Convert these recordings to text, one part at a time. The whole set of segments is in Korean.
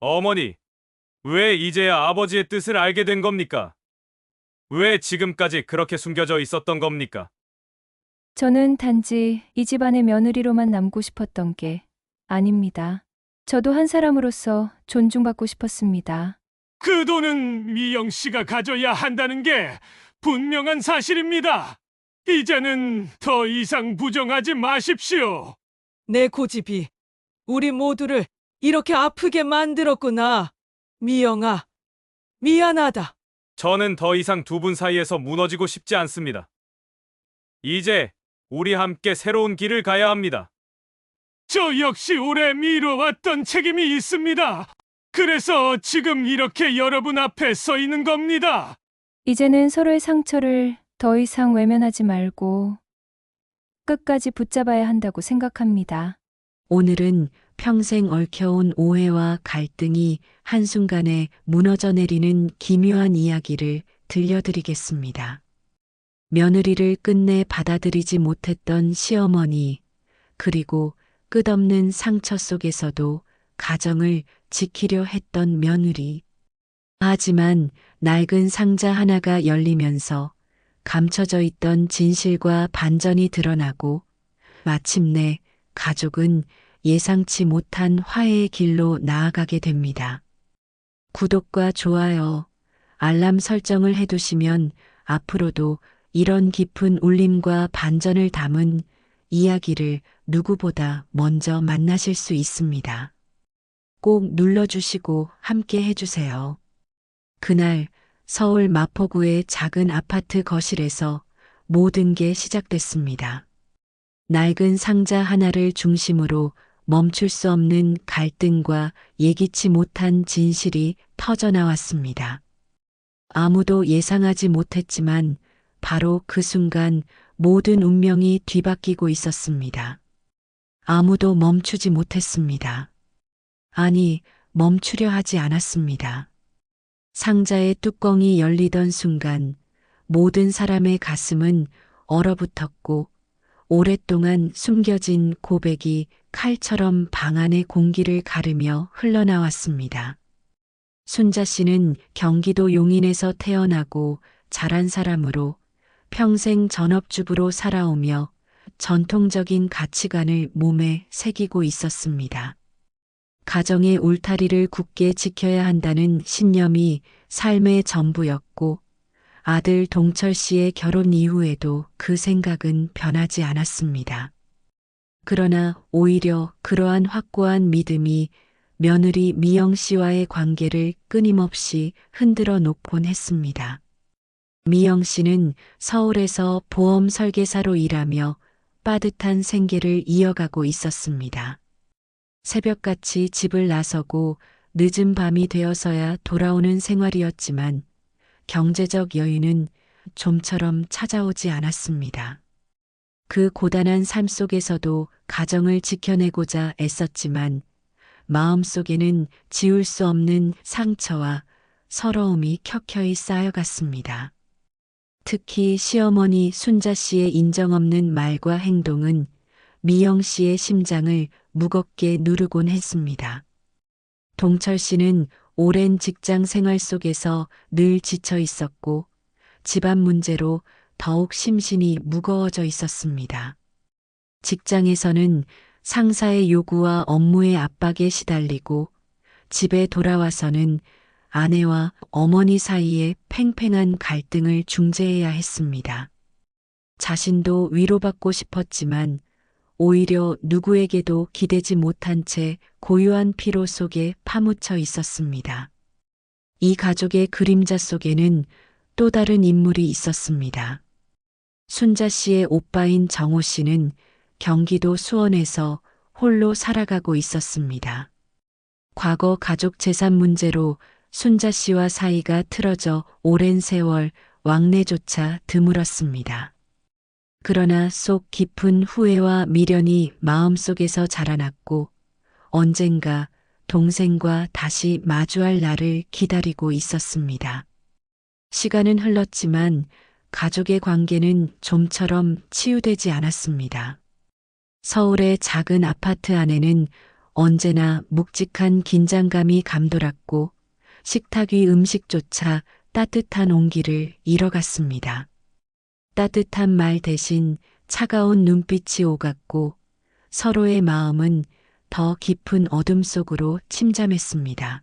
어머니, 왜 이제야 아버지의 뜻을 알게 된 겁니까? 왜 지금까지 그렇게 숨겨져 있었던 겁니까? 저는 단지 이 집안의 며느리로만 남고 싶었던 게 아닙니다. 저도 한 사람으로서 존중받고 싶었습니다. 그 돈은 미영 씨가 가져야 한다는 게 분명한 사실입니다. 이제는 더 이상 부정하지 마십시오. 내 고집이 우리 모두를 이렇게 아프게 만들었구나. 미영아, 미안하다. 저는 더 이상 두 분 사이에서 무너지고 싶지 않습니다. 이제 우리 함께 새로운 길을 가야 합니다. 저 역시 오래 미뤄왔던 책임이 있습니다. 그래서 지금 이렇게 여러분 앞에 서 있는 겁니다. 이제는 서로의 상처를 더 이상 외면하지 말고 끝까지 붙잡아야 한다고 생각합니다. 오늘은 평생 얽혀온 오해와 갈등이 한순간에 무너져 내리는 기묘한 이야기를 들려드리겠습니다. 며느리를 끝내 받아들이지 못했던 시어머니, 그리고 끝없는 상처 속에서도 가정을 지키려 했던 며느리. 하지만 낡은 상자 하나가 열리면서 감춰져 있던 진실과 반전이 드러나고 마침내 가족은 예상치 못한 화해의 길로 나아가게 됩니다. 구독과 좋아요, 알람 설정을 해두시면 앞으로도 이런 깊은 울림과 반전을 담은 이야기를 누구보다 먼저 만나실 수 있습니다. 꼭 눌러주시고 함께 해주세요. 그날 서울 마포구의 작은 아파트 거실에서 모든 게 시작됐습니다. 낡은 상자 하나를 중심으로 멈출 수 없는 갈등과 예기치 못한 진실이 터져나왔습니다. 아무도 예상하지 못했지만 바로 그 순간 모든 운명이 뒤바뀌고 있었습니다. 아무도 멈추지 못했습니다. 아니, 멈추려 하지 않았습니다. 상자의 뚜껑이 열리던 순간 모든 사람의 가슴은 얼어붙었고 오랫동안 숨겨진 고백이 칼처럼 방 안의 공기를 가르며 흘러나왔습니다. 순자 씨는 경기도 용인에서 태어나고 자란 사람으로 평생 전업주부로 살아오며 전통적인 가치관을 몸에 새기고 있었습니다. 가정의 울타리를 굳게 지켜야 한다는 신념이 삶의 전부였고 아들 동철 씨의 결혼 이후에도 그 생각은 변하지 않았습니다. 그러나 오히려 그러한 확고한 믿음이 며느리 미영 씨와의 관계를 끊임없이 흔들어 놓곤 했습니다. 미영 씨는 서울에서 보험 설계사로 일하며 빠듯한 생계를 이어가고 있었습니다. 새벽같이 집을 나서고 늦은 밤이 되어서야 돌아오는 생활이었지만 경제적 여유는 좀처럼 찾아오지 않았습니다. 그 고단한 삶 속에서도 가정을 지켜내고자 애썼지만 마음속에는 지울 수 없는 상처와 서러움이 켜켜이 쌓여갔습니다. 특히 시어머니 순자 씨의 인정 없는 말과 행동은 미영 씨의 심장을 무겁게 누르곤 했습니다. 동철 씨는 오랜 직장 생활 속에서 늘 지쳐 있었고 집안 문제로 더욱 심신이 무거워져 있었습니다. 직장에서는 상사의 요구와 업무의 압박에 시달리고 집에 돌아와서는 아내와 어머니 사이에 팽팽한 갈등을 중재해야 했습니다. 자신도 위로받고 싶었지만 오히려 누구에게도 기대지 못한 채 고요한 피로 속에 파묻혀 있었습니다. 이 가족의 그림자 속에는 또 다른 인물이 있었습니다. 순자 씨의 오빠인 정호 씨는 경기도 수원에서 홀로 살아가고 있었습니다. 과거 가족 재산 문제로 순자 씨와 사이가 틀어져 오랜 세월 왕래조차 드물었습니다. 그러나 속 깊은 후회와 미련이 마음속에서 자라났고 언젠가 동생과 다시 마주할 날을 기다리고 있었습니다. 시간은 흘렀지만 가족의 관계는 좀처럼 치유되지 않았습니다. 서울의 작은 아파트 안에는 언제나 묵직한 긴장감이 감돌았고 식탁 위 음식조차 따뜻한 온기를 잃어갔습니다. 따뜻한 말 대신 차가운 눈빛이 오갔고 서로의 마음은 더 깊은 어둠 속으로 침잠했습니다.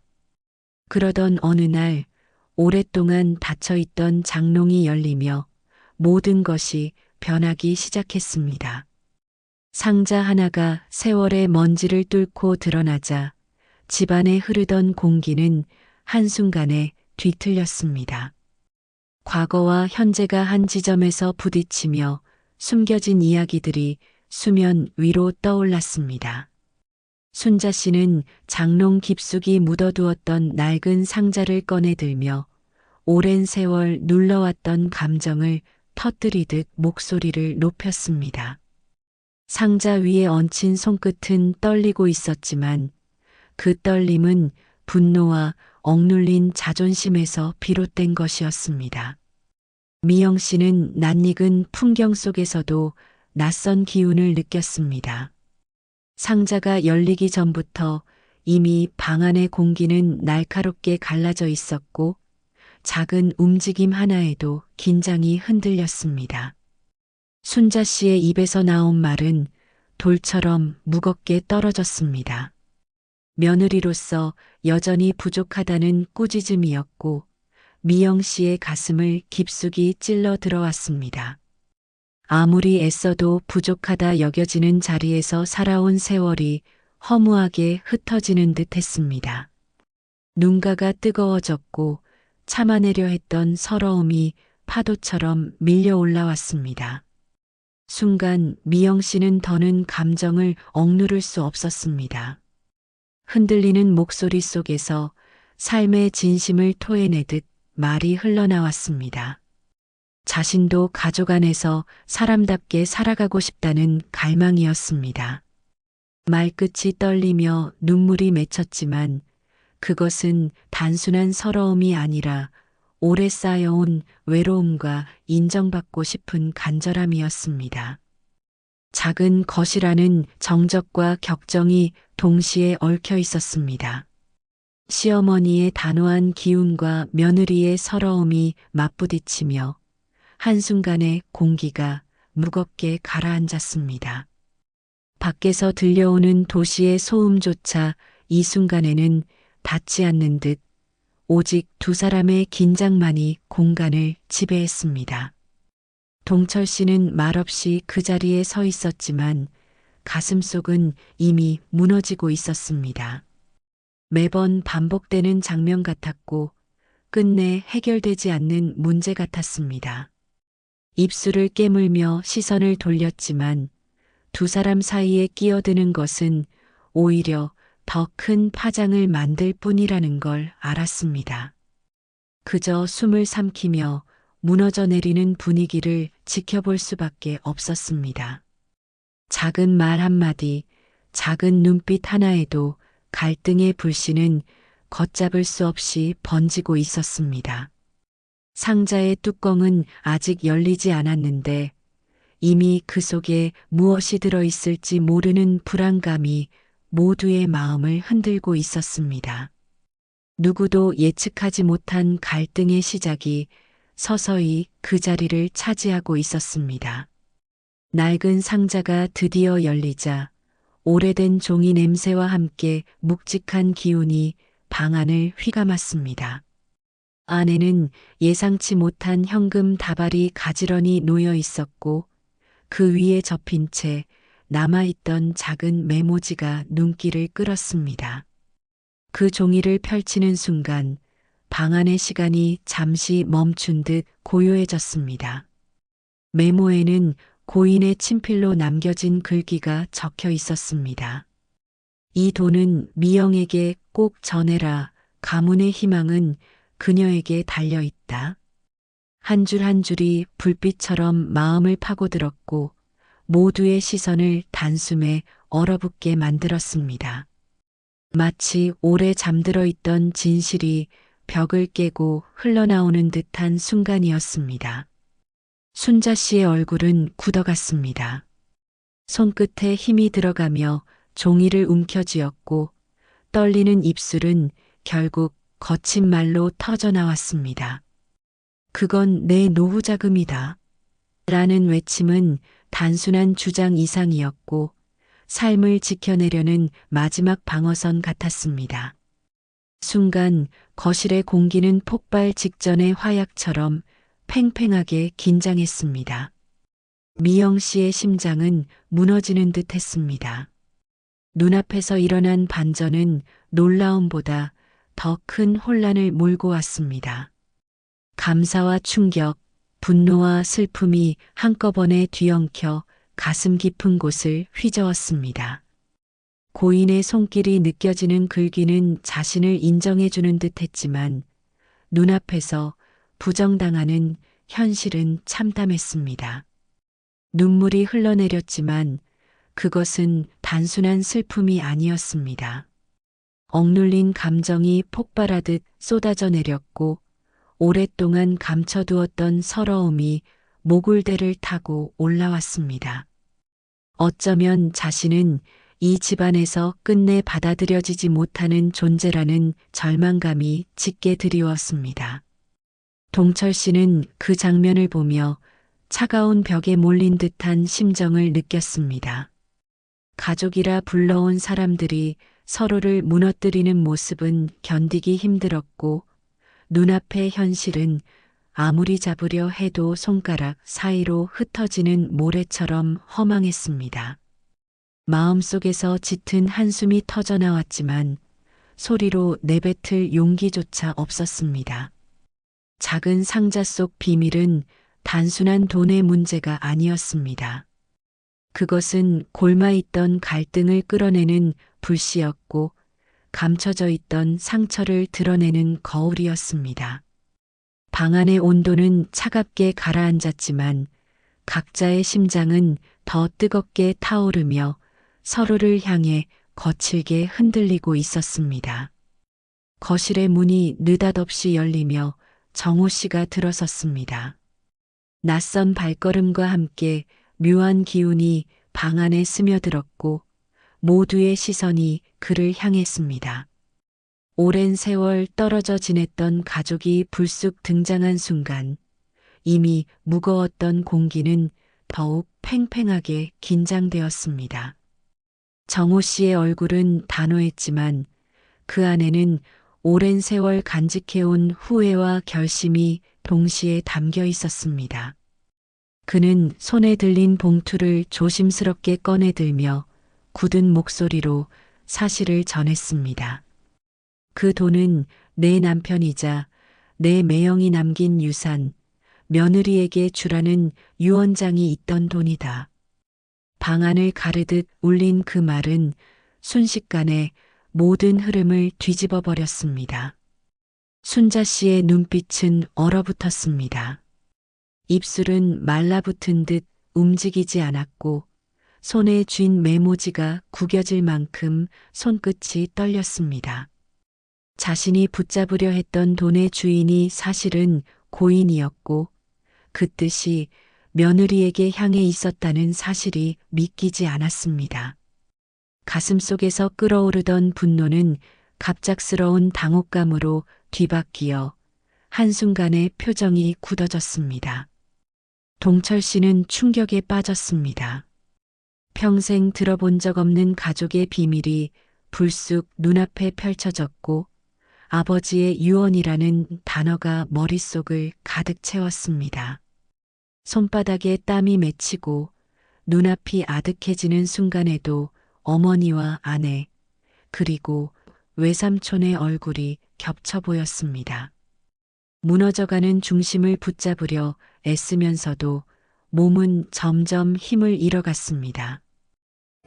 그러던 어느 날 오랫동안 닫혀있던 장롱이 열리며 모든 것이 변하기 시작했습니다. 상자 하나가 세월의 먼지를 뚫고 드러나자 집안에 흐르던 공기는 한순간에 뒤틀렸습니다. 과거와 현재가 한 지점에서 부딪히며 숨겨진 이야기들이 수면 위로 떠올랐습니다. 순자 씨는 장롱 깊숙이 묻어두었던 낡은 상자를 꺼내들며 오랜 세월 눌러왔던 감정을 터뜨리듯 목소리를 높였습니다. 상자 위에 얹힌 손끝은 떨리고 있었지만 그 떨림은 분노와 억눌린 자존심에서 비롯된 것이었습니다. 미영 씨는 낯익은 풍경 속에서도 낯선 기운을 느꼈습니다. 상자가 열리기 전부터 이미 방 안의 공기는 날카롭게 갈라져 있었고 작은 움직임 하나에도 긴장이 흔들렸습니다. 순자 씨의 입에서 나온 말은 돌처럼 무겁게 떨어졌습니다. 며느리로서 여전히 부족하다는 꾸짖음이었고 미영 씨의 가슴을 깊숙이 찔러 들어왔습니다. 아무리 애써도 부족하다 여겨지는 자리에서 살아온 세월이 허무하게 흩어지는 듯 했습니다. 눈가가 뜨거워졌고 참아내려 했던 서러움이 파도처럼 밀려 올라왔습니다. 순간 미영 씨는 더는 감정을 억누를 수 없었습니다. 흔들리는 목소리 속에서 삶의 진심을 토해내듯 말이 흘러나왔습니다. 자신도 가족 안에서 사람답게 살아가고 싶다는 갈망이었습니다. 말끝이 떨리며 눈물이 맺혔지만 그것은 단순한 서러움이 아니라 오래 쌓여온 외로움과 인정받고 싶은 간절함이었습니다. 작은 것이라는 정적과 격정이 동시에 얽혀 있었습니다. 시어머니의 단호한 기운과 며느리의 서러움이 맞부딪히며 한순간에 공기가 무겁게 가라앉았습니다. 밖에서 들려오는 도시의 소음조차 이 순간에는 닿지 않는 듯 오직 두 사람의 긴장만이 공간을 지배했습니다. 동철 씨는 말없이 그 자리에 서 있었지만 가슴속은 이미 무너지고 있었습니다. 매번 반복되는 장면 같았고 끝내 해결되지 않는 문제 같았습니다. 입술을 깨물며 시선을 돌렸지만 두 사람 사이에 끼어드는 것은 오히려 더 큰 파장을 만들 뿐이라는 걸 알았습니다. 그저 숨을 삼키며 무너져 내리는 분위기를 지켜볼 수밖에 없었습니다. 작은 말 한마디, 작은 눈빛 하나에도 갈등의 불씨는 걷잡을 수 없이 번지고 있었습니다. 상자의 뚜껑은 아직 열리지 않았는데 이미 그 속에 무엇이 들어있을지 모르는 불안감이 모두의 마음을 흔들고 있었습니다. 누구도 예측하지 못한 갈등의 시작이 서서히 그 자리를 차지하고 있었습니다. 낡은 상자가 드디어 열리자 오래된 종이 냄새와 함께 묵직한 기운이 방 안을 휘감았습니다. 안에는 예상치 못한 현금 다발이 가지런히 놓여 있었고 그 위에 접힌 채 남아있던 작은 메모지가 눈길을 끌었습니다. 그 종이를 펼치는 순간 방 안의 시간이 잠시 멈춘 듯 고요해졌습니다. 메모에는 고인의 친필로 남겨진 글귀가 적혀 있었습니다. 이 돈은 미영에게 꼭 전해라. 가문의 희망은 그녀에게 달려있다. 한 줄 한 줄이 불빛처럼 마음을 파고들었고 모두의 시선을 단숨에 얼어붙게 만들었습니다. 마치 오래 잠들어 있던 진실이 벽을 깨고 흘러나오는 듯한 순간이었습니다. 순자 씨의 얼굴은 굳어갔습니다. 손끝에 힘이 들어가며 종이를 움켜쥐었고 떨리는 입술은 결국 거친 말로 터져 나왔습니다. 그건 내 노후 자금이다. 라는 외침은 단순한 주장 이상이었고 삶을 지켜내려는 마지막 방어선 같았습니다. 순간 거실의 공기는 폭발 직전의 화약처럼 팽팽하게 긴장했습니다. 미영 씨의 심장은 무너지는 듯 했습니다. 눈앞에서 일어난 반전은 놀라움보다 더 큰 혼란을 몰고 왔습니다. 감사와 충격, 분노와 슬픔이 한꺼번에 뒤엉켜 가슴 깊은 곳을 휘저었습니다. 고인의 손길이 느껴지는 글귀는 자신을 인정해주는 듯 했지만 눈앞에서 부정당하는 현실은 참담했습니다. 눈물이 흘러내렸지만 그것은 단순한 슬픔이 아니었습니다. 억눌린 감정이 폭발하듯 쏟아져 내렸고 오랫동안 감춰두었던 서러움이 모굴대를 타고 올라왔습니다. 어쩌면 자신은 이 집안에서 끝내 받아들여지지 못하는 존재라는 절망감이 짙게 드리웠습니다. 동철 씨는 그 장면을 보며 차가운 벽에 몰린 듯한 심정을 느꼈습니다. 가족이라 불러온 사람들이 서로를 무너뜨리는 모습은 견디기 힘들었고 눈앞의 현실은 아무리 잡으려 해도 손가락 사이로 흩어지는 모래처럼 허망했습니다. 마음속에서 짙은 한숨이 터져 나왔지만 소리로 내뱉을 용기조차 없었습니다. 작은 상자 속 비밀은 단순한 돈의 문제가 아니었습니다. 그것은 골마있던 갈등을 끌어내는 불씨였고 감춰져 있던 상처를 드러내는 거울이었습니다. 방 안의 온도는 차갑게 가라앉았지만 각자의 심장은 더 뜨겁게 타오르며 서로를 향해 거칠게 흔들리고 있었습니다. 거실의 문이 느닷없이 열리며 정호 씨가 들어섰습니다. 낯선 발걸음과 함께 묘한 기운이 방 안에 스며들었고 모두의 시선이 그를 향했습니다. 오랜 세월 떨어져 지냈던 가족이 불쑥 등장한 순간 이미 무거웠던 공기는 더욱 팽팽하게 긴장되었습니다. 정호 씨의 얼굴은 단호했지만 그 안에는 오랜 세월 간직해온 후회와 결심이 동시에 담겨 있었습니다. 그는 손에 들린 봉투를 조심스럽게 꺼내들며 굳은 목소리로 사실을 전했습니다. 그 돈은 내 남편이자 내 매형이 남긴 유산, 며느리에게 주라는 유언장이 있던 돈이다. 방안을 가르듯 울린 그 말은 순식간에 모든 흐름을 뒤집어 버렸습니다. 순자 씨의 눈빛은 얼어붙었습니다. 입술은 말라붙은 듯 움직이지 않았고 손에 쥔 메모지가 구겨질 만큼 손끝이 떨렸습니다. 자신이 붙잡으려 했던 돈의 주인이 사실은 고인이었고 그 뜻이 며느리에게 향해 있었다는 사실이 믿기지 않았습니다. 가슴속에서 끓어오르던 분노는 갑작스러운 당혹감으로 뒤바뀌어 한순간에 표정이 굳어졌습니다. 동철 씨는 충격에 빠졌습니다. 평생 들어본 적 없는 가족의 비밀이 불쑥 눈앞에 펼쳐졌고 아버지의 유언이라는 단어가 머릿속을 가득 채웠습니다. 손바닥에 땀이 맺히고 눈앞이 아득해지는 순간에도 어머니와 아내 그리고 외삼촌의 얼굴이 겹쳐 보였습니다. 무너져가는 중심을 붙잡으려 애쓰면서도 몸은 점점 힘을 잃어갔습니다.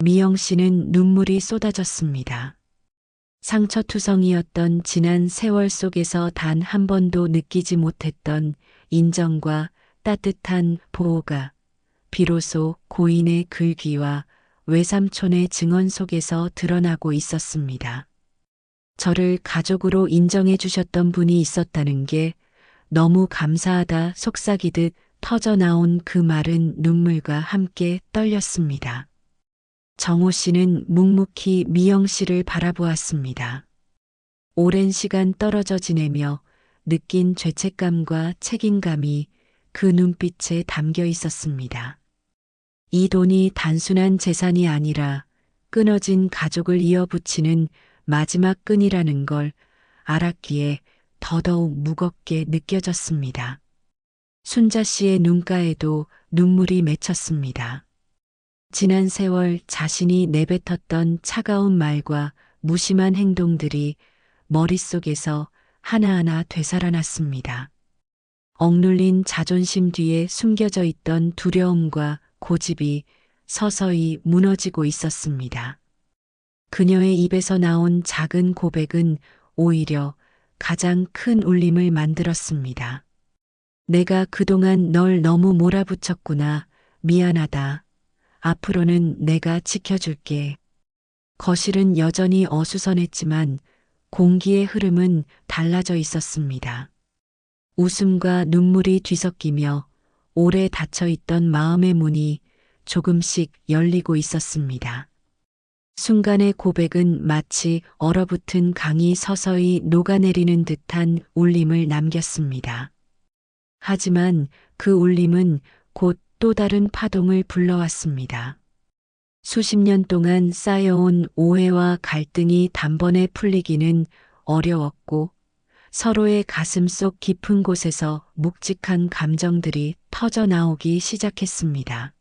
미영 씨는 눈물이 쏟아졌습니다. 상처투성이었던 지난 세월 속에서 단 한 번도 느끼지 못했던 인정과 따뜻한 보호가 비로소 고인의 글귀와 외삼촌의 증언 속에서 드러나고 있었습니다. 저를 가족으로 인정해 주셨던 분이 있었다는 게 너무 감사하다 속삭이듯 터져 나온 그 말은 눈물과 함께 떨렸습니다. 정호 씨는 묵묵히 미영 씨를 바라보았습니다. 오랜 시간 떨어져 지내며 느낀 죄책감과 책임감이 그 눈빛에 담겨 있었습니다. 이 돈이 단순한 재산이 아니라 끊어진 가족을 이어붙이는 마지막 끈이라는 걸 알았기에 더더욱 무겁게 느껴졌습니다. 순자 씨의 눈가에도 눈물이 맺혔습니다. 지난 세월 자신이 내뱉었던 차가운 말과 무심한 행동들이 머릿속에서 하나하나 되살아났습니다. 억눌린 자존심 뒤에 숨겨져 있던 두려움과 고집이 서서히 무너지고 있었습니다. 그녀의 입에서 나온 작은 고백은 오히려 가장 큰 울림을 만들었습니다. 내가 그동안 널 너무 몰아붙였구나. 미안하다. 앞으로는 내가 지켜줄게. 거실은 여전히 어수선했지만 공기의 흐름은 달라져 있었습니다. 웃음과 눈물이 뒤섞이며 오래 닫혀있던 마음의 문이 조금씩 열리고 있었습니다. 순간의 고백은 마치 얼어붙은 강이 서서히 녹아내리는 듯한 울림을 남겼습니다. 하지만 그 울림은 곧 또 다른 파동을 불러왔습니다. 수십 년 동안 쌓여온 오해와 갈등이 단번에 풀리기는 어려웠고 서로의 가슴 속 깊은 곳에서 묵직한 감정들이 터져 나오기 시작했습니다.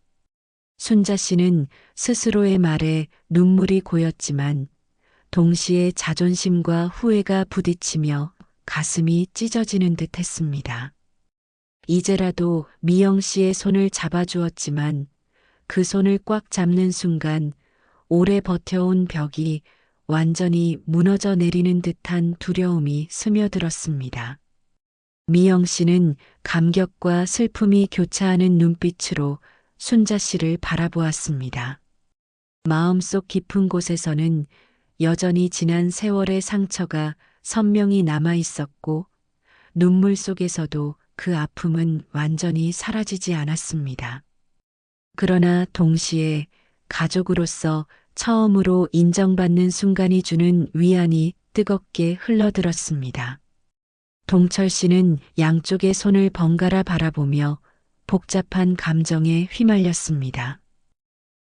순자 씨는 스스로의 말에 눈물이 고였지만 동시에 자존심과 후회가 부딪히며 가슴이 찢어지는 듯 했습니다. 이제라도 미영 씨의 손을 잡아주었지만 그 손을 꽉 잡는 순간 오래 버텨온 벽이 완전히 무너져 내리는 듯한 두려움이 스며들었습니다. 미영 씨는 감격과 슬픔이 교차하는 눈빛으로 순자 씨를 바라보았습니다. 마음속 깊은 곳에서는 여전히 지난 세월의 상처가 선명히 남아 있었고 눈물 속에서도 그 아픔은 완전히 사라지지 않았습니다. 그러나 동시에 가족으로서 처음으로 인정받는 순간이 주는 위안이 뜨겁게 흘러들었습니다. 동철 씨는 양쪽의 손을 번갈아 바라보며 복잡한 감정에 휘말렸습니다.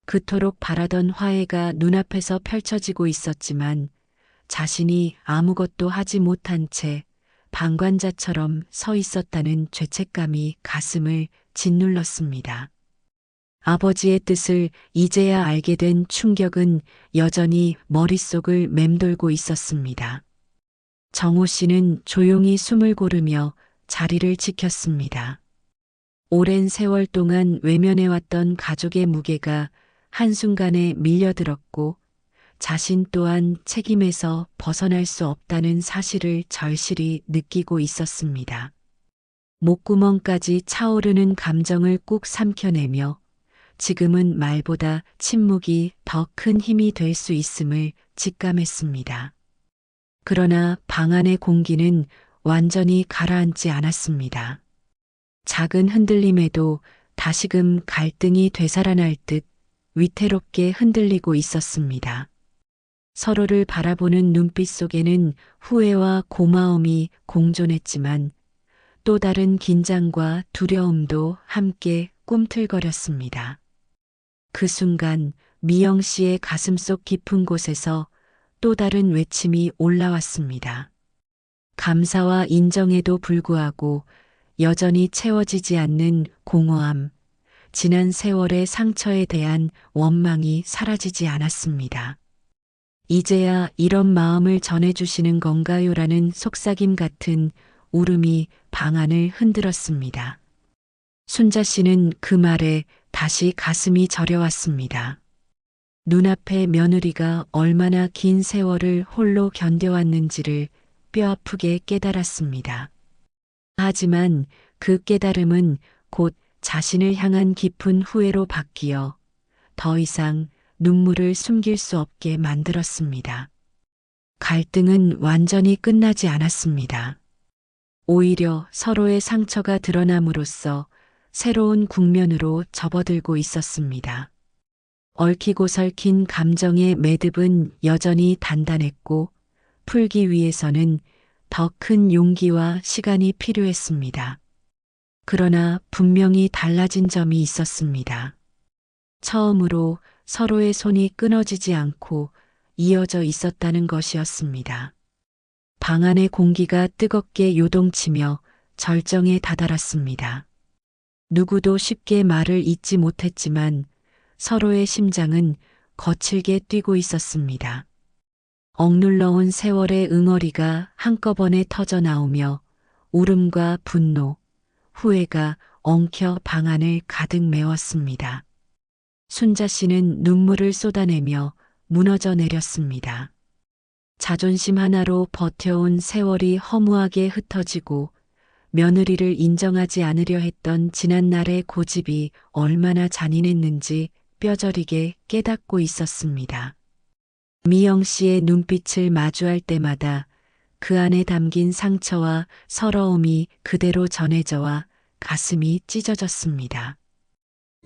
그토록 바라던 화해가 눈앞에서 펼쳐지고 있었지만 자신이 아무것도 하지 못한 채 방관자처럼 서 있었다는 죄책감이 가슴을 짓눌렀습니다. 아버지의 뜻을 이제야 알게 된 충격은 여전히 머릿속을 맴돌고 있었습니다. 정호 씨는 조용히 숨을 고르며 자리를 지켰습니다. 오랜 세월 동안 외면해왔던 가족의 무게가 한순간에 밀려들었고 자신 또한 책임에서 벗어날 수 없다는 사실을 절실히 느끼고 있었습니다. 목구멍까지 차오르는 감정을 꾹 삼켜내며 지금은 말보다 침묵이 더 큰 힘이 될 수 있음을 직감했습니다. 그러나 방 안의 공기는 완전히 가라앉지 않았습니다. 작은 흔들림에도 다시금 갈등이 되살아날 듯 위태롭게 흔들리고 있었습니다. 서로를 바라보는 눈빛 속에는 후회와 고마움이 공존했지만 또 다른 긴장과 두려움도 함께 꿈틀거렸습니다. 그 순간 미영 씨의 가슴속 깊은 곳에서 또 다른 외침이 올라왔습니다. 감사와 인정에도 불구하고 여전히 채워지지 않는 공허함, 지난 세월의 상처에 대한 원망이 사라지지 않았습니다. 이제야 이런 마음을 전해주시는 건가요라는 속삭임 같은 울음이 방 안을 흔들었습니다. 순자 씨는 그 말에 다시 가슴이 저려왔습니다. 눈앞의 며느리가 얼마나 긴 세월을 홀로 견뎌왔는지를 뼈아프게 깨달았습니다. 하지만 그 깨달음은 곧 자신을 향한 깊은 후회로 바뀌어 더 이상 눈물을 숨길 수 없게 만들었습니다. 갈등은 완전히 끝나지 않았습니다. 오히려 서로의 상처가 드러남으로써 새로운 국면으로 접어들고 있었습니다. 얽히고 설킨 감정의 매듭은 여전히 단단했고 풀기 위해서는 더 큰 용기와 시간이 필요했습니다. 그러나 분명히 달라진 점이 있었습니다. 처음으로 서로의 손이 끊어지지 않고 이어져 있었다는 것이었습니다. 방 안의 공기가 뜨겁게 요동치며 절정에 다다랐습니다. 누구도 쉽게 말을 잇지 못했지만 서로의 심장은 거칠게 뛰고 있었습니다. 억눌러온 세월의 응어리가 한꺼번에 터져 나오며 울음과 분노, 후회가 엉켜 방 안을 가득 메웠습니다. 순자 씨는 눈물을 쏟아내며 무너져 내렸습니다. 자존심 하나로 버텨온 세월이 허무하게 흩어지고 며느리를 인정하지 않으려 했던 지난날의 고집이 얼마나 잔인했는지 뼈저리게 깨닫고 있었습니다. 미영 씨의 눈빛을 마주할 때마다 그 안에 담긴 상처와 서러움이 그대로 전해져와 가슴이 찢어졌습니다.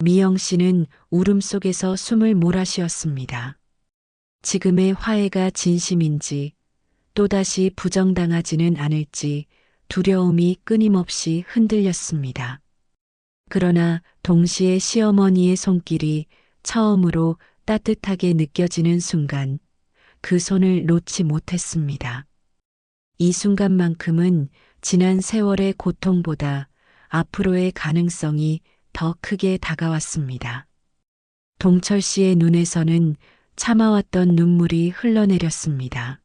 미영 씨는 울음 속에서 숨을 몰아쉬었습니다. 지금의 화해가 진심인지 또다시 부정당하지는 않을지 두려움이 끊임없이 흔들렸습니다. 그러나 동시에 시어머니의 손길이 처음으로 따뜻하게 느껴지는 순간 그 손을 놓지 못했습니다. 이 순간만큼은 지난 세월의 고통보다 앞으로의 가능성이 더 크게 다가왔습니다. 동철 씨의 눈에서는 참아왔던 눈물이 흘러내렸습니다.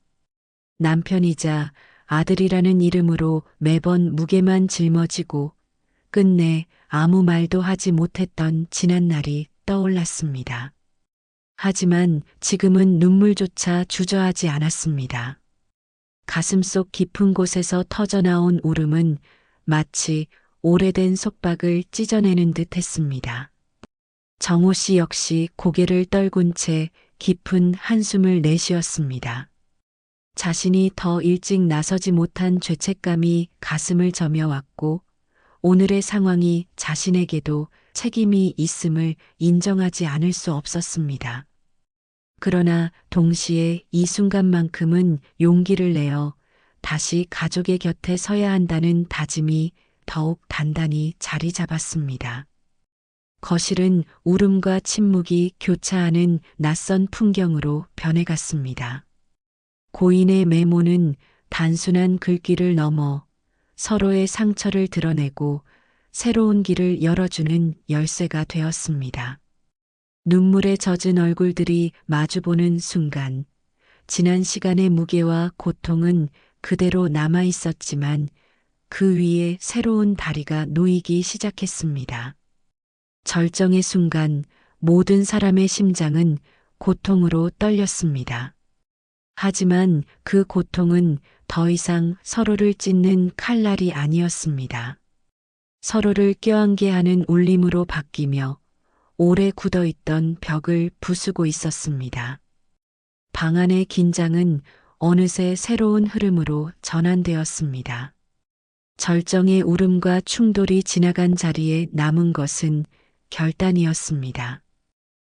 남편이자 아들이라는 이름으로 매번 무게만 짊어지고 끝내 아무 말도 하지 못했던 지난날이 떠올랐습니다. 하지만 지금은 눈물조차 주저하지 않았습니다. 가슴속 깊은 곳에서 터져나온 울음은 마치 오래된 속박을 찢어내는 듯 했습니다. 정호 씨 역시 고개를 떨군 채 깊은 한숨을 내쉬었습니다. 자신이 더 일찍 나서지 못한 죄책감이 가슴을 저며왔고 오늘의 상황이 자신에게도 책임이 있음을 인정하지 않을 수 없었습니다. 그러나 동시에 이 순간만큼은 용기를 내어 다시 가족의 곁에 서야 한다는 다짐이 더욱 단단히 자리 잡았습니다. 거실은 울음과 침묵이 교차하는 낯선 풍경으로 변해갔습니다. 고인의 메모는 단순한 글귀를 넘어 서로의 상처를 드러내고 새로운 길을 열어주는 열쇠가 되었습니다. 눈물에 젖은 얼굴들이 마주보는 순간 지난 시간의 무게와 고통은 그대로 남아 있었지만 그 위에 새로운 다리가 놓이기 시작했습니다. 절정의 순간 모든 사람의 심장은 고통으로 떨렸습니다. 하지만 그 고통은 더 이상 서로를 찢는 칼날이 아니었습니다. 서로를 껴안게 하는 울림으로 바뀌며 오래 굳어있던 벽을 부수고 있었습니다. 방 안의 긴장은 어느새 새로운 흐름으로 전환되었습니다. 절정의 울음과 충돌이 지나간 자리에 남은 것은 결단이었습니다.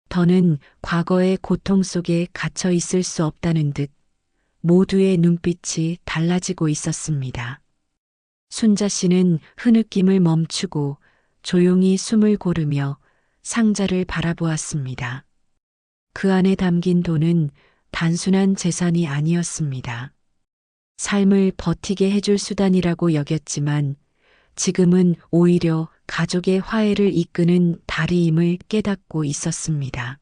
더는 과거의 고통 속에 갇혀 있을 수 없다는 듯 모두의 눈빛이 달라지고 있었습니다. 순자 씨는 흐느낌을 멈추고 조용히 숨을 고르며 상자를 바라보았습니다. 그 안에 담긴 돈은 단순한 재산이 아니었습니다. 삶을 버티게 해줄 수단이라고 여겼지만 지금은 오히려 가족의 화해를 이끄는 다리임을 깨닫고 있었습니다.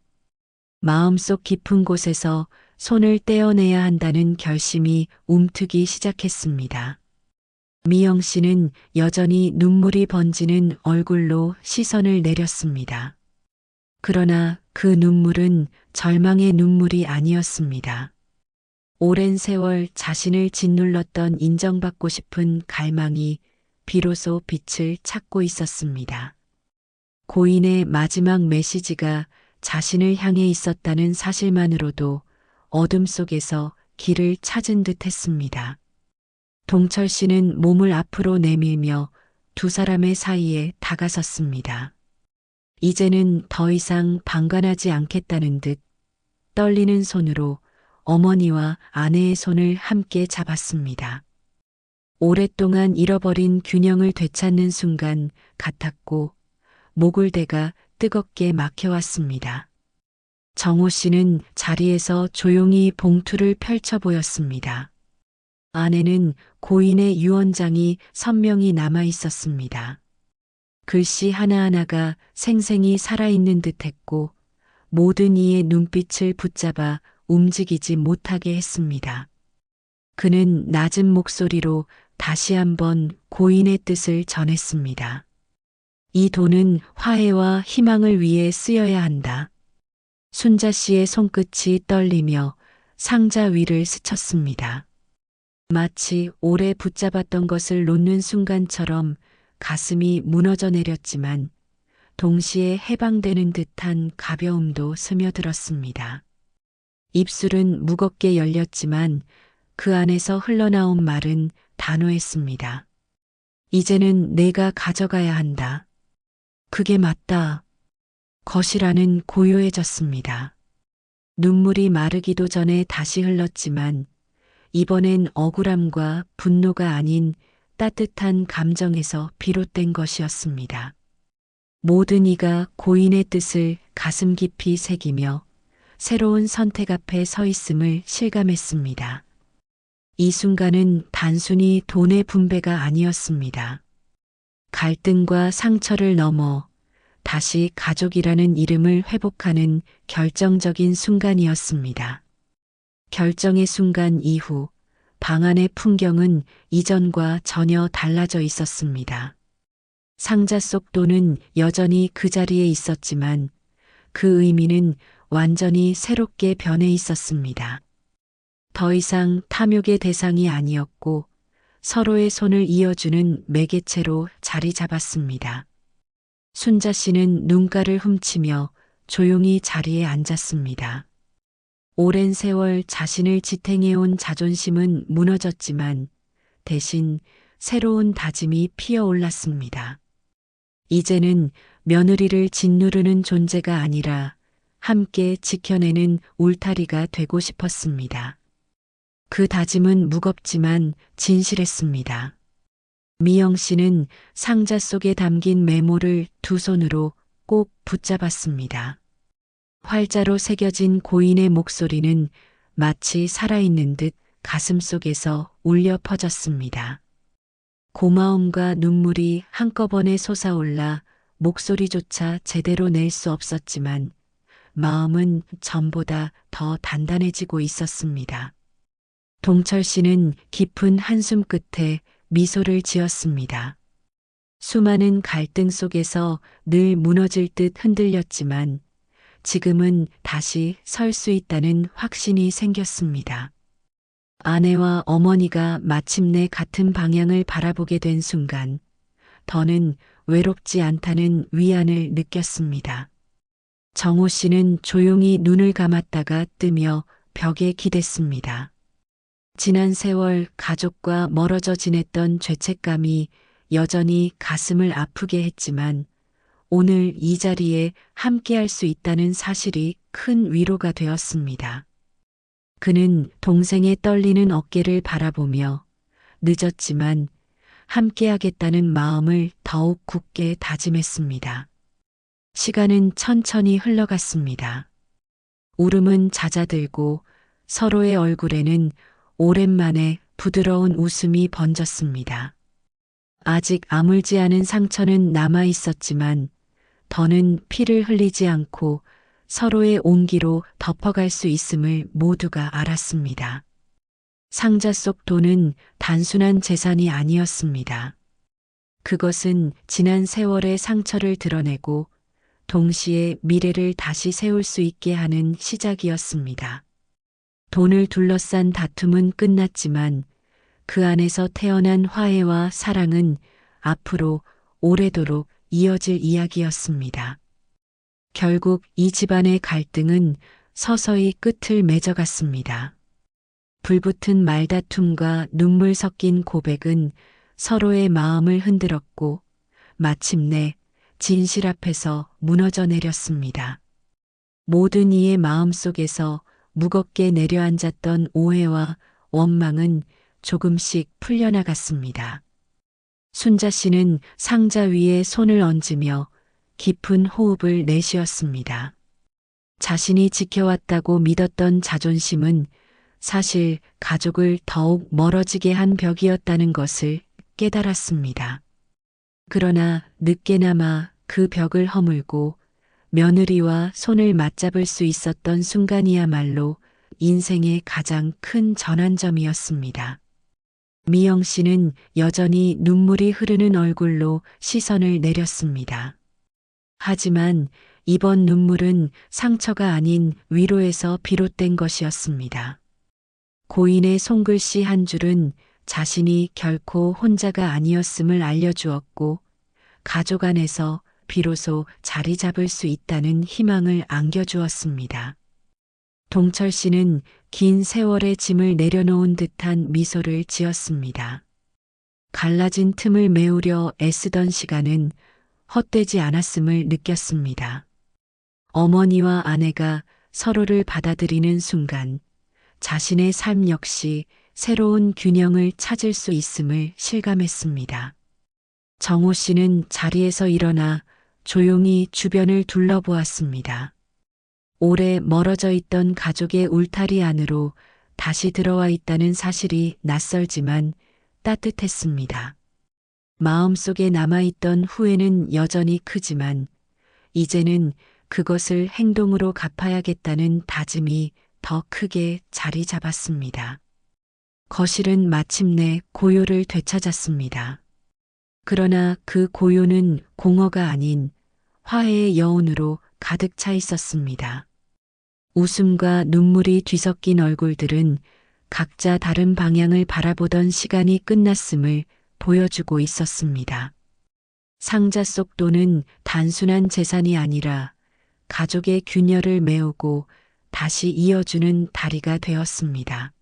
마음속 깊은 곳에서 손을 떼어내야 한다는 결심이 움트기 시작했습니다. 미영 씨는 여전히 눈물이 번지는 얼굴로 시선을 내렸습니다. 그러나 그 눈물은 절망의 눈물이 아니었습니다. 오랜 세월 자신을 짓눌렀던 인정받고 싶은 갈망이 비로소 빛을 찾고 있었습니다. 고인의 마지막 메시지가 자신을 향해 있었다는 사실만으로도 어둠 속에서 길을 찾은 듯 했습니다. 동철 씨는 몸을 앞으로 내밀며 두 사람의 사이에 다가섰습니다. 이제는 더 이상 방관하지 않겠다는 듯 떨리는 손으로 어머니와 아내의 손을 함께 잡았습니다. 오랫동안 잃어버린 균형을 되찾는 순간 같았고 목울대가 뜨겁게 막혀왔습니다. 정호 씨는 자리에서 조용히 봉투를 펼쳐 보였습니다. 안에는 고인의 유언장이 선명히 남아 있었습니다. 글씨 하나하나가 생생히 살아있는 듯했고 모든 이의 눈빛을 붙잡아 움직이지 못하게 했습니다. 그는 낮은 목소리로 다시 한번 고인의 뜻을 전했습니다. 이 돈은 화해와 희망을 위해 쓰여야 한다. 순자 씨의 손끝이 떨리며 상자 위를 스쳤습니다. 마치 오래 붙잡았던 것을 놓는 순간처럼 가슴이 무너져 내렸지만 동시에 해방되는 듯한 가벼움도 스며들었습니다. 입술은 무겁게 열렸지만 그 안에서 흘러나온 말은 단호했습니다. 이제는 내가 가져가야 한다. 그게 맞다. 거실 안은 고요해졌습니다. 눈물이 마르기도 전에 다시 흘렀지만 이번엔 억울함과 분노가 아닌 따뜻한 감정에서 비롯된 것이었습니다. 모든 이가 고인의 뜻을 가슴 깊이 새기며 새로운 선택 앞에 서 있음을 실감했습니다. 이 순간은 단순히 돈의 분배가 아니었습니다. 갈등과 상처를 넘어 다시 가족이라는 이름을 회복하는 결정적인 순간이었습니다. 결정의 순간 이후 방 안의 풍경은 이전과 전혀 달라져 있었습니다. 상자 속 돈은 여전히 그 자리에 있었지만 그 의미는 완전히 새롭게 변해 있었습니다. 더 이상 탐욕의 대상이 아니었고 서로의 손을 이어주는 매개체로 자리 잡았습니다. 순자 씨는 눈가를 훔치며 조용히 자리에 앉았습니다. 오랜 세월 자신을 지탱해온 자존심은 무너졌지만 대신 새로운 다짐이 피어올랐습니다. 이제는 며느리를 짓누르는 존재가 아니라 함께 지켜내는 울타리가 되고 싶었습니다. 그 다짐은 무겁지만 진실했습니다. 미영 씨는 상자 속에 담긴 메모를 두 손으로 꼭 붙잡았습니다. 활자로 새겨진 고인의 목소리는 마치 살아있는 듯 가슴 속에서 울려 퍼졌습니다. 고마움과 눈물이 한꺼번에 솟아올라 목소리조차 제대로 낼 수 없었지만 마음은 전보다 더 단단해지고 있었습니다. 동철 씨는 깊은 한숨 끝에 미소를 지었습니다. 수많은 갈등 속에서 늘 무너질 듯 흔들렸지만 지금은 다시 설 수 있다는 확신이 생겼습니다. 아내와 어머니가 마침내 같은 방향을 바라보게 된 순간 더는 외롭지 않다는 위안을 느꼈습니다. 정호 씨는 조용히 눈을 감았다가 뜨며 벽에 기댔습니다. 지난 세월 가족과 멀어져 지냈던 죄책감이 여전히 가슴을 아프게 했지만 오늘 이 자리에 함께할 수 있다는 사실이 큰 위로가 되었습니다. 그는 동생의 떨리는 어깨를 바라보며 늦었지만 함께하겠다는 마음을 더욱 굳게 다짐했습니다. 시간은 천천히 흘러갔습니다. 울음은 잦아들고 서로의 얼굴에는 오랜만에 부드러운 웃음이 번졌습니다. 아직 아물지 않은 상처는 남아 있었지만 더는 피를 흘리지 않고 서로의 온기로 덮어갈 수 있음을 모두가 알았습니다. 상자 속 돈은 단순한 재산이 아니었습니다. 그것은 지난 세월의 상처를 드러내고 동시에 미래를 다시 세울 수 있게 하는 시작이었습니다. 돈을 둘러싼 다툼은 끝났지만 그 안에서 태어난 화해와 사랑은 앞으로 오래도록 이어질 이야기였습니다. 결국 이 집안의 갈등은 서서히 끝을 맺어갔습니다. 불붙은 말다툼과 눈물 섞인 고백은 서로의 마음을 흔들었고 마침내 진실 앞에서 무너져 내렸습니다. 모든 이의 마음속에서 무겁게 내려앉았던 오해와 원망은 조금씩 풀려나갔습니다. 순자 씨는 상자 위에 손을 얹으며 깊은 호흡을 내쉬었습니다. 자신이 지켜왔다고 믿었던 자존심은 사실 가족을 더욱 멀어지게 한 벽이었다는 것을 깨달았습니다. 그러나 늦게나마 그 벽을 허물고 며느리와 손을 맞잡을 수 있었던 순간이야말로 인생의 가장 큰 전환점이었습니다. 미영 씨는 여전히 눈물이 흐르는 얼굴로 시선을 내렸습니다. 하지만 이번 눈물은 상처가 아닌 위로에서 비롯된 것이었습니다. 고인의 손글씨 한 줄은 자신이 결코 혼자가 아니었음을 알려주었고, 가족 안에서 비로소 자리 잡을 수 있다는 희망을 안겨주었습니다. 동철 씨는 긴 세월의 짐을 내려놓은 듯한 미소를 지었습니다. 갈라진 틈을 메우려 애쓰던 시간은 헛되지 않았음을 느꼈습니다. 어머니와 아내가 서로를 받아들이는 순간 자신의 삶 역시 새로운 균형을 찾을 수 있음을 실감했습니다. 정호 씨는 자리에서 일어나 조용히 주변을 둘러보았습니다. 오래 멀어져 있던 가족의 울타리 안으로 다시 들어와 있다는 사실이 낯설지만 따뜻했습니다. 마음속에 남아있던 후회는 여전히 크지만 이제는 그것을 행동으로 갚아야겠다는 다짐이 더 크게 자리 잡았습니다. 거실은 마침내 고요를 되찾았습니다. 그러나 그 고요는 공허가 아닌 화해의 여운으로 가득 차 있었습니다. 웃음과 눈물이 뒤섞인 얼굴들은 각자 다른 방향을 바라보던 시간이 끝났음을 보여주고 있었습니다. 상자 속 돈은 단순한 재산이 아니라 가족의 균열을 메우고 다시 이어주는 다리가 되었습니다.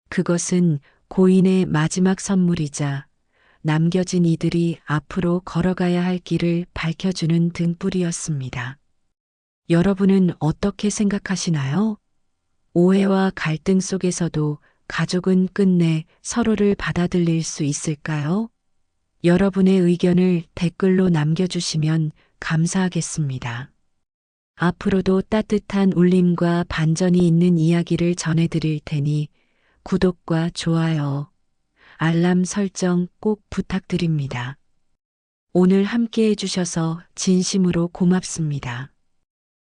그것은 고인의 마지막 선물이자 남겨진 이들이 앞으로 걸어가야 할 길을 밝혀주는 등불이었습니다. 여러분은 어떻게 생각하시나요? 오해와 갈등 속에서도 가족은 끝내 서로를 받아들일 수 있을까요? 여러분의 의견을 댓글로 남겨주시면 감사하겠습니다. 앞으로도 따뜻한 울림과 반전이 있는 이야기를 전해드릴 테니 구독과 좋아요, 알람 설정 꼭 부탁드립니다. 오늘 함께 해주셔서 진심으로 고맙습니다.